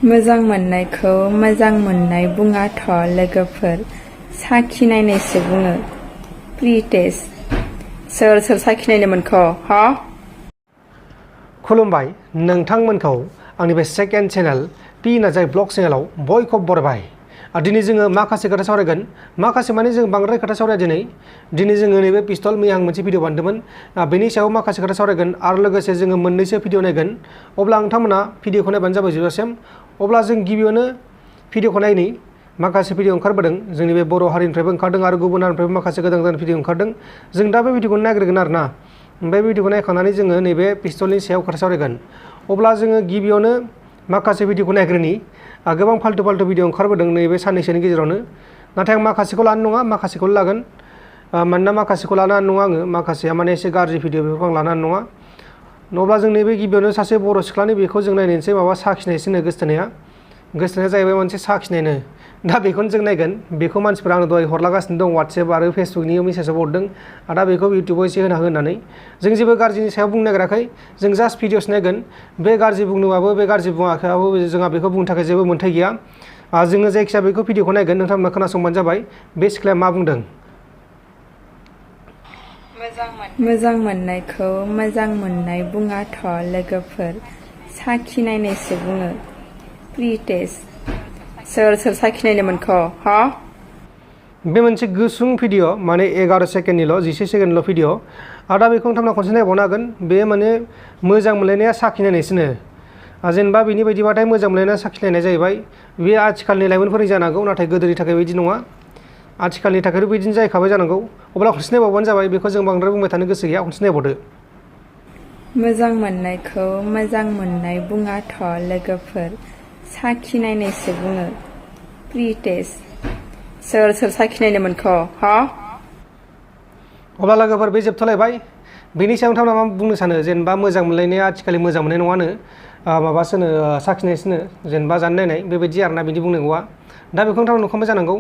मोजां मोननायखौ मोजां मोननाय बुङाथ' लोगोफोर साखिनायनायसो बुङो। प्रि-टेस्ट सोर सोर साखिनायनो मोनखो हा? खुलुमबाय नोंथांमोनखौ आंनि बे second channel P Narzary blog चेनेलाव बयखौबो बरायबाय। दिनै जोङो माखासे खोथा सावरायगोन, माखासे माने जों बांद्राय खोथा सावराया दिनै जोङो नैबे पिस्तल मैया आं मोनसे भिडिअ बानायदोंमोन, बेनि सायाव माखासे खोथा सावरायगोन आरो लोगोसे जोङो मोननैसो भिडिअ नायगोन। अब्ला नोंथांमोना भिडिअखौ नायबानो जाबाय जोबजासिम। अब्ला जों गिबियावनो भिडिअखौ नायनि। माखासे भिडिअ ओंखारबोदों जोंनि बे बर' हारिनिफ्रायबो ओंखारदों आरो गुबुन हारिनिफ्रायबो माखासे गोदान गोदान भिडिअ ओंखारदों। जों दा बे भिडिअखौ नायग्रोगोन आरोना। बे भिडिअखौ नायखांनानै जोङो नैबे पिस्तलनि सायाव खोथा सावरायगोन। अब्ला जोङो गिबियावनो माखासे भिडिअखौ नायग्रोनि। गोबां फाल्थु भिडिअ ओंखारबोदों नैबे साननैसोनि गेजेरावनो, नाथाय आं माखासेखौ लानो नङा, माखासेखौ लागोन। मानोना माखासेखौ लानो हानाय नङा आङो, माखासेया माने एसे गाज्रि भिडिअ, बेखौ आं लानो हानाय नङा। अब्ला जों नैबे गिबियावनो सासे बर' सिख्लानि बेखौ जों नायनोसै, माबा साखिनायसोनो गोसथोनाया जाहैबाय मोनसे साखिनायनो। दा बेखौनो जों नायगोन। बेखौ मानसिफोरा आंनो दहाय हरलागासिनो दं वाट्सएप आरो फेसबुकनि मेसेजाव हरदों। दा बेखौ इउटुबाव एसे होना होननानै जों जेबो गाज्रिनि सायाव बुंनो नागिराखै, जों जास्ट भिडिअस नायगोन। बे गाज्रि बुंनोबाबो बे गाज्रि बुङाखैबाबो जोंहा बेखौ बुंनो थाखाय जेबो मोन्थाय गैया। जोङो जायखिजाया बेखौ भिडिअखौ नायगोन, नोंथांमोना खोनासंबानो जाबाय बे सिख्लाया मा बुंदों। मोजां मोननायखौ मोजां मोननाय बुङाथ' लोगोफोर साखिनायनायसो बुङो। प्रि-टेस्ट सोर सोर साखिनायनो मोनखो हा? बे मोनसे गुसुं भिडिअ, माने 11 सेकेन्डनिल', 11 सेकेन्डनिल' भिडिअ। दा बेखौ नोंथांमोना खनसे नायबावनो हागोन। बे माने मोजां मोनलायनाया साखिनायनायसोनो। जेनेबा बेनि बायदिबाथाय मोजां मोनलायनाया साखिनायनाय जाहैबाय। बे आथिखालनि लाइमोनफोरनि जानांगौ, नाथाय गोदोनि थाखाय बिदि नङा। आथिखालनि थाखायथ' बिदिनो जाहैखाबाय जानांगौ। अब्ला खनसे नायबावबानो जाबाय, बेखौ जों बांद्राय बुंबाय थानो गोसो गैया, खनसे नायबावदो। मोजां मोननायखौ मोजां मोननाय बुङाथ' लोगोफोर साखिनायनायसो बुङो। प्रि-टेस्ट सोर सोर साखिनायनो मोनखो हा? अब्ला लोगोफोर बे जोबथ'लायबाय। बेनि सायाव नोंथांमोना मा बुंनो सानो? जेनेबा मोजां मोनलायनाया आथिखालि मोजां मोननाय नङानो, माबासोनो साखिनायसोनो, जेनेबा जानो नायनाय बेबायदि आरोना, बिदि बुंनांगौआ। दा बेखौ नोंथांमोना नुखांबाय जानांगौ।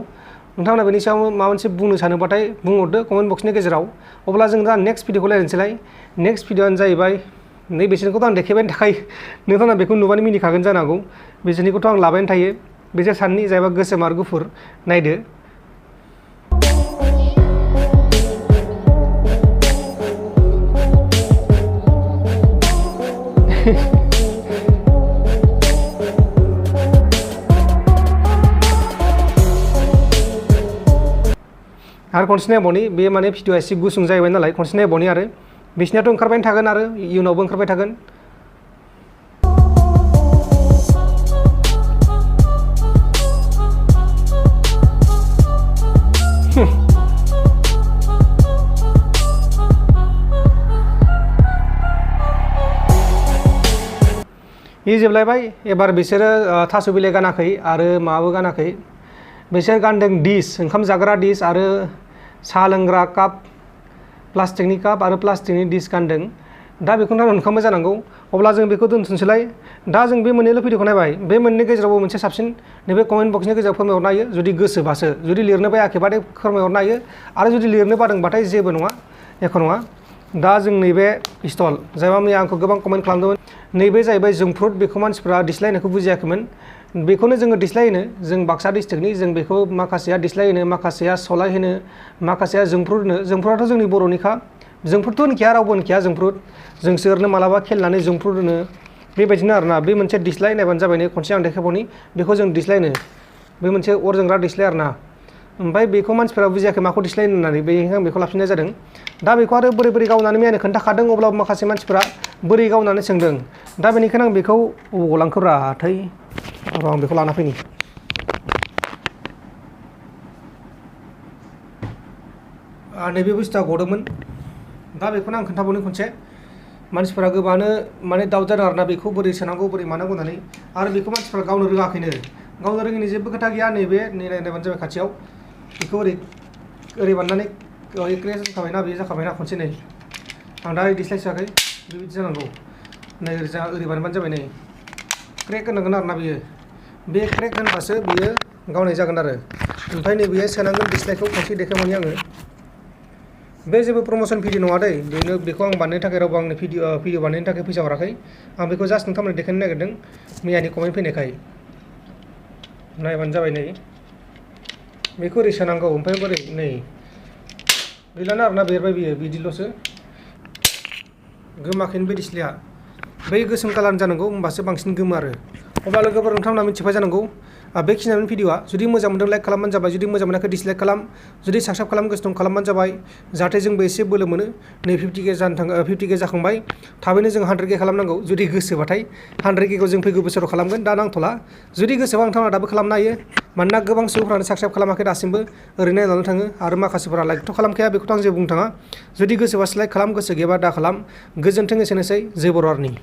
नोंथांमोना बेनि सायाव माबा मोनसे बुंनो सानोबाथाय बुंहरदो कमेन्ट बक्सनि गेजेराव। अब्ला जों दा नेक्स्ट भिडिअखौ नायनोसैलाय। नेक्स्ट भिडिअआनो जाहैबाय, नै बिसोरनिखौथ' आं देखायबायानो थाखायो, नोंथांमोना बेखौ नुबानो मिनिखागोन जानांगौ। बिसोरनिखौथ' आं लाबायानो थायो। बिसोर साननि जाहैबाय गोसोम आरो गुफुर। नायदो। आरो खनसे नायबावनि। बे माने भिडिअआ एसे गुसुं जाहैबाय नालाय, खनसे नायबावनि। आरो बिसोरनियाथ' ओंखारबायानो थागोन आरो इयुनावबो ओंखारबाय थागोन। इ जोबलायबाय। एबार बिसोरो थास' बिलाइ गानाखै आरो माबाबो गानाखै। बिसोर गानदों डिस, ओंखाम जाग्रा डिस आरो साहा लोंग्रा काप, प्लास्टिकनि काप आरो प्लास्टिकनि डिस गानदों। दा बेखौ नोंथांमोना नुखांबाय जानांगौ। अब्ला जों बेखौ दोनथ'नोसैलाय। दा जों बे मोननैल' भिडिअखौ नायबाय। बे मोननै गेजेरावबो मोनसे साबसिन, नैबे कमेन्ट बक्सनि गेजेराव फोरमायहरनो हायो, जुदि गोसोबासो। जुदि लिरनो बायाखैबाथाय फोरमायहरनो हायो, आरो जुदि लिरनो बादोंबाथाय जेबो नङा, एख' नङा। दा जों नैबे पिस्तल, जायबा मैया आंखौ गोबां कमेन्ट खालामदोंमोन, नैबे जाहैबाय जोंफ्रुट। बेखौ मानसिफ्रा डिसलाइनखौ बुजियाखैमोन। बेखौनो जोङो डिसलाइ होनो, जों बाक्सा डिस्ट्रिक्टनि। जों बेखौ माखासेया डिसलाइ होनो, माखासेया सलाइ होनो, माखासेया जोंफ्रुट होनो। जोंफ्रुटआथ' जोंनि बर'निखा। जोंफ्रुटथ' होनखाया, रावबो होनखाया जोंफ्रुट। जोंसो ओरैनो मालाबा खेलनानै जोंफ्रुट होनो, बेबायदिनो आरोना। बे मोनसे डिसलाइ, नायबानो जाबाय। नै खनसे आं देखायबावनि। बेखौ जों डिसलाइ होनो। बे मोनसे अर जोंग्रा डिसलाइ आरोना। ओमफ्राय बेखौ मानसिफोरा बुजियाखै माखौ डिसलाइ होननानै, बेनिखायनो आं बेखौ लाफिननाय जादों। दा बेखौ आरो बोरै बोरै गावनानै मैयानो खोन्थाखादों, अब्लाबो माखासे मानसिफोरा बोरै गावनानै सोंदों। दा बेनिखायनो आं बेखौ अबाव गलांखोब्रा थै, आं बेखौ लाना फैनि। नैबे बुस्थुआ गदोंमोन। दा बेखौनो आं खोन्थाबावनि खनसे। मानसिफोरा गोबाङानो माने दाउट जादों आरोना, बेखौ बोरै सोनांगौ बोरै मानांगौ होननानै। आरो बेखौ मानसिफ्रा गावनो रोङाखैनो। गावनो रोङिनि जेबो खोथा गैया। नैबे नायबानो जाबाय खाथियाव। बेखौ ओरै बाननानै क्रेस जाखाबायना, बेयो जाखाबायना खनसे। नै आं दा डिसलाइ सोआखै, बेबायदि जानांगौ। नै ओरै बानायबानो जाबाय। नै क्रेक होनांगोन आरोना बेयो। बे क्रेक होनबासो बेयो गावनाय जागोन आरो। ओमफ्राय नैबेयो सोनांगोन डिसलाइखौ। खनसे देखायबावनि आङो। बे जेबो प्रमसन भिडिअ नङा दै। बेखौ आं बानायनो थाखाय रावबो आंनो भिडिअ बानायनो थाखाय फैसा हराखै। आं बेखौ जास्ट नोंथांमोननो देखायनो नागिरदों, मैयानि कमेन्ट फैनायखाय। नायबानो जाबाय नै बेखौ ओरै सोनांगौ ओमफ्राय बोरै नै गैलाना आरोना बेरबाय बियो बिदिल'सो गोमाखैनो बे डिसप्लेया बै गोसोम कालार जानांगौ होमबासो बांसिन गोमो आरो अब्ला लोगोफोर नोंथांमोना मिथिबाय जानांगौ बेखिनियानो भिडिअआ जुदि मोजां मोनदों लाइक खालामबानो जाबाय जुदि मोजां मोनाखै डिसलाइक खालाम जुदि साबस्क्राइब खालाम गोसो दं खालामबानो जाबाय जाहाथे जोंबो एसे बोलो मोनो नै 50K जानो थाङो 50K जाखांबाय थाबैनो जों 100K खालामनांगौ जुदि गोसोबाथाय 100K खौ जों फैगौ बोसोराव खालामगोन दा नांथ'ला जुदि गोसोबा नोंथांमोना दाबो खालामनो हायो मानोना गोबां सुबुंफ्रानो साबस्क्राइब खालामाखै दासिमबो ओरैनो नायनानै थाङो आरो माखासेफोरा लाइकथ' खालामखाया बेखौथ' आं जेबो बुंनो थाङा जुदि गोसोबा लाइक खालाम गोसो गैयाबा दा खालाम गोजोन्थों एसेनोसै जय बर' हारिनि